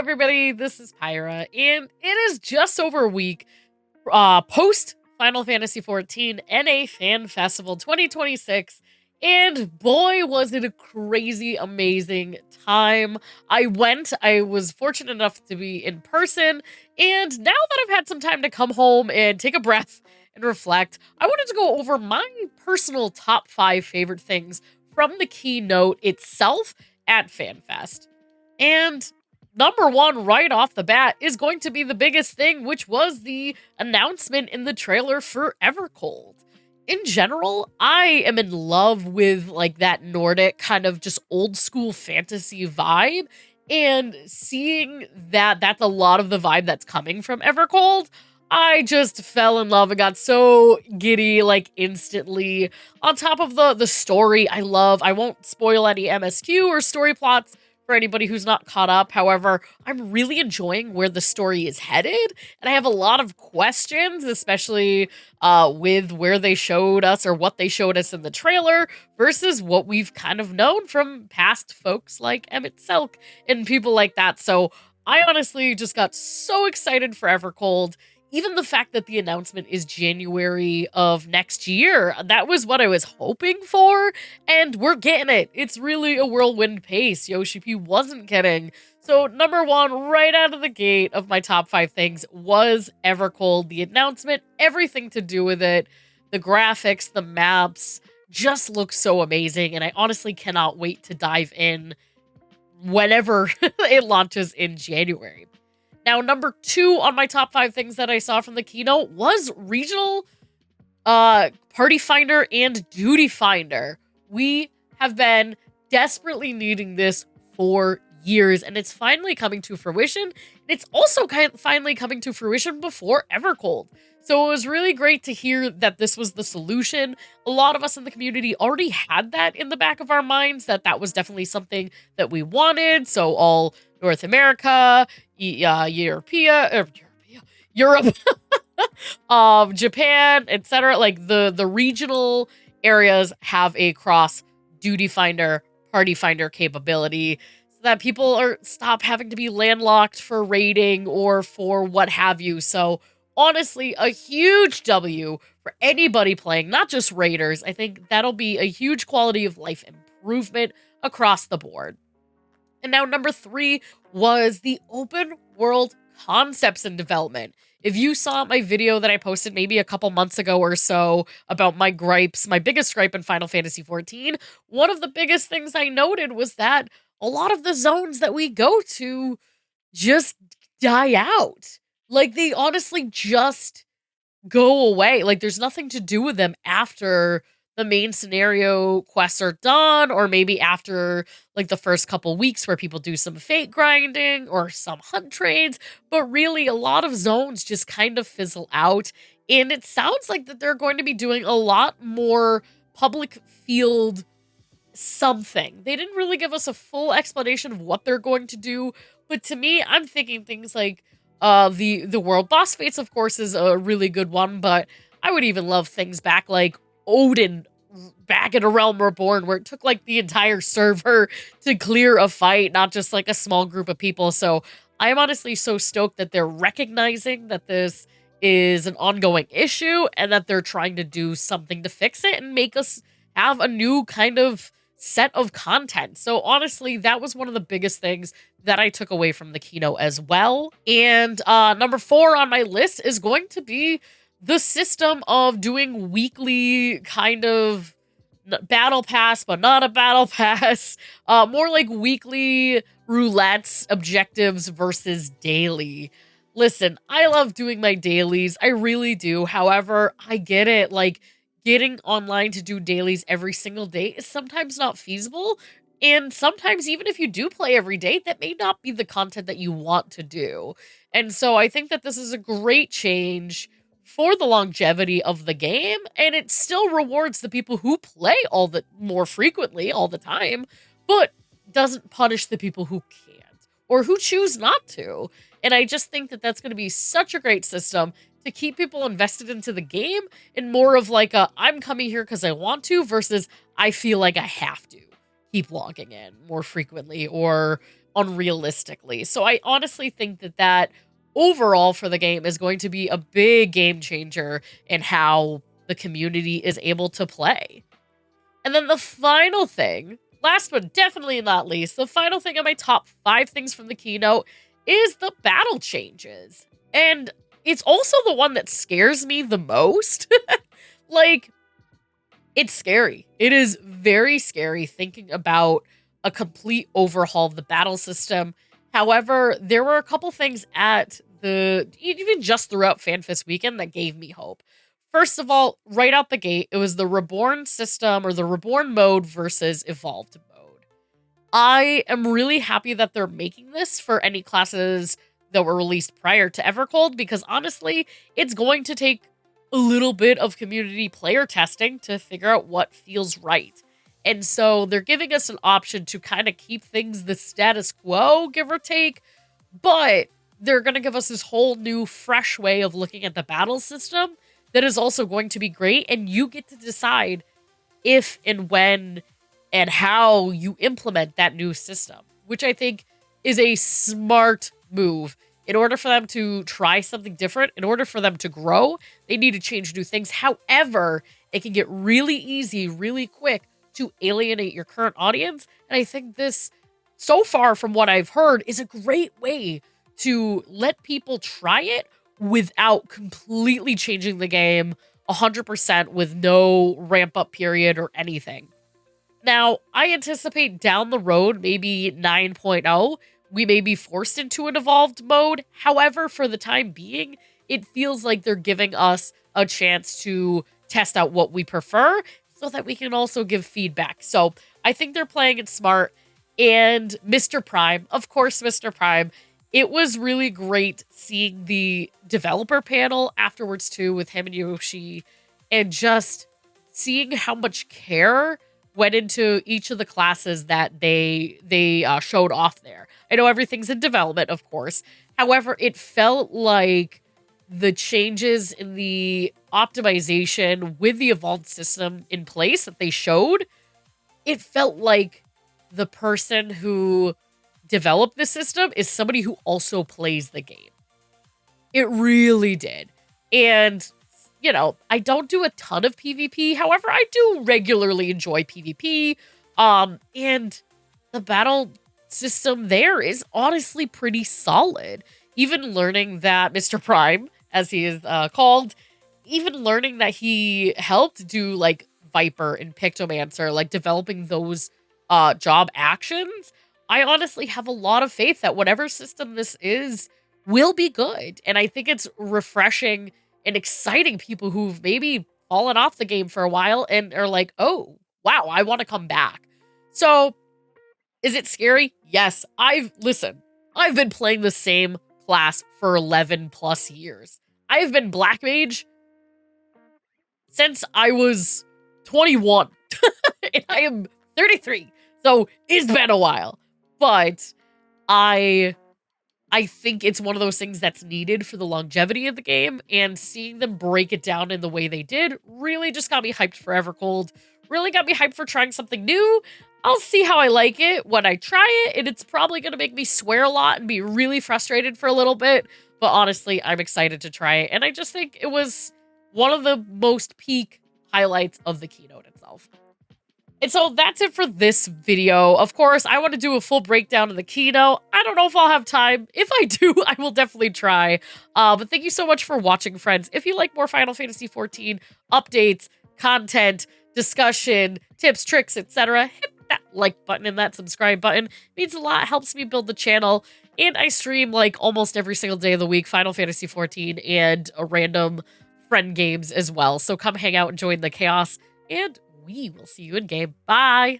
everybody, this is Pyra, and it is just over a week post Final Fantasy XIV NA Fan Festival 2026, and boy, was it a crazy, amazing time. I was fortunate enough to be in person, and now that I've had some time to come home and take a breath and reflect, I wanted to go over my personal top 5 favorite things from the keynote itself at FanFest. And number one, right off the bat, is going to be the biggest thing, which was the announcement in the trailer for Evercold. In general, I am in love with like that Nordic kind of just old school fantasy vibe, and seeing that that's a lot of the vibe that's coming from Evercold, I just fell in love and got so giddy like instantly. On top of the story, I won't spoil any MSQ or story plots for anybody who's not caught up. However, I'm really enjoying where the story is headed, and I have a lot of questions, especially with where they showed us or what they showed us in the trailer versus what we've kind of known from past folks like Emmett Selk and people like that. So I honestly just got so excited for Evercold. Even the fact that the announcement is January of next year, that was what I was hoping for, and we're getting it. It's really a whirlwind pace. Yoshi P wasn't kidding. So number one, right out of the gate of my top 5 things was Evercold. The announcement, everything to do with it, the graphics, the maps, just look so amazing, and I honestly cannot wait to dive in whenever it launches in January. Now, number 2 on my top 5 things that I saw from the keynote was regional party finder and duty finder. We have been desperately needing this for years, and it's finally coming to fruition. And it's also finally coming to fruition before Evercold. So it was really great to hear that this was the solution. A lot of us in the community already had that in the back of our minds, that was definitely something that we wanted. So all North America, Europe, Japan, etc. Like the regional areas have a cross duty finder, party finder capability, so that people stop having to be landlocked for raiding or for what have you. So honestly, a huge W for anybody playing, not just raiders. I think that'll be a huge quality of life improvement across the board. And now number 3 was the open world concepts in development. If you saw my video that I posted maybe a couple months ago or so about my gripes, my biggest gripe in Final Fantasy XIV, one of the biggest things I noted was that a lot of the zones that we go to just die out. Like, they honestly just go away. Like, there's nothing to do with them after the main scenario quests are done, or maybe after like the first couple weeks where people do some fate grinding or some hunt trades. But really, a lot of zones just kind of fizzle out, and it sounds like that they're going to be doing a lot more public field something. They didn't really give us a full explanation of what they're going to do, but to me, I'm thinking things like the world boss fates, of course, is a really good one, but I would even love things back like Odin back in A Realm Reborn, where it took like the entire server to clear a fight, not just like a small group of people. So I'm honestly so stoked that they're recognizing that this is an ongoing issue and that they're trying to do something to fix it and make us have a new kind of set of content. So honestly, that was one of the biggest things that I took away from the keynote as well. And number 4 on my list is going to be the system of doing weekly kind of battle pass, but not a battle pass. More like weekly roulettes, objectives versus daily. Listen, I love doing my dailies. I really do. However, I get it. Like, getting online to do dailies every single day is sometimes not feasible. And sometimes, even if you do play every day, that may not be the content that you want to do. And so I think that this is a great change for the longevity of the game, and it still rewards the people who play more frequently all the time, but doesn't punish the people who can't or who choose not to. And I just think that that's going to be such a great system to keep people invested into the game, and more of like I'm coming here because I want to versus I feel like I have to keep logging in more frequently or unrealistically. So I honestly think that overall for the game is going to be a big game changer in how the community is able to play. And then the final thing, last but definitely not least, the final thing on my top 5 things from the keynote is the battle changes. And it's also the one that scares me the most. Like, it's scary. It is very scary thinking about a complete overhaul of the battle system. However, there were a couple things at even just throughout FanFest weekend that gave me hope. First of all, right out the gate, it was the Reborn system or the Reborn mode versus Evolved mode. I am really happy that they're making this for any classes that were released prior to Evercold, because honestly, it's going to take a little bit of community player testing to figure out what feels right. And so they're giving us an option to kind of keep things the status quo, give or take, but they're going to give us this whole new, fresh way of looking at the battle system that is also going to be great, and you get to decide if and when and how you implement that new system, which I think is a smart move. In order for them to try something different, in order for them to grow, they need to change new things. However, it can get really easy, really quick to alienate your current audience. And I think this, so far from what I've heard, is a great way to let people try it without completely changing the game 100% with no ramp up period or anything. Now, I anticipate down the road, maybe 9.0, we may be forced into an evolved mode. However, for the time being, it feels like they're giving us a chance to test out what we prefer so that we can also give feedback. So I think they're playing it smart. And Mr. Prime, of course, Mr. Prime, it was really great seeing the developer panel afterwards too with him and Yoshi, and just seeing how much care went into each of the classes that they showed off there. I know everything's in development, of course. However, it felt like the changes in the optimization with the evolved system in place that they showed, it felt like the person who developed the system is somebody who also plays the game. It really did. And you know, I don't do a ton of PvP. However, I do regularly enjoy PvP. And the battle system there is honestly pretty solid. Even learning that Mr. Prime, as he is called, even learning that he helped do like Viper and Pictomancer, like developing those job actions, I honestly have a lot of faith that whatever system this is will be good. And I think it's refreshing and exciting people who've maybe fallen off the game for a while and are like, oh, wow, I want to come back. So, is it scary? Yes. I've been playing the same class for 11 plus years. I've been Black Mage since I was 21. And I am 33. So, it's been a while. But I think it's one of those things that's needed for the longevity of the game, and seeing them break it down in the way they did really just got me hyped for Evercold, really got me hyped for trying something new. I'll see how I like it when I try it, and it's probably going to make me swear a lot and be really frustrated for a little bit, but honestly, I'm excited to try it, and I just think it was one of the most peak highlights of the keynote itself. And so that's it for this video. Of course, I want to do a full breakdown of the keynote. I don't know if I'll have time. If I do, I will definitely try. But thank you so much for watching, friends. If you like more Final Fantasy XIV updates, content, discussion, tips, tricks, etc., hit that like button and that subscribe button. It means a lot, helps me build the channel. And I stream like almost every single day of the week, Final Fantasy XIV and random friend games as well. So come hang out and join the chaos, and we will see you in game. Bye!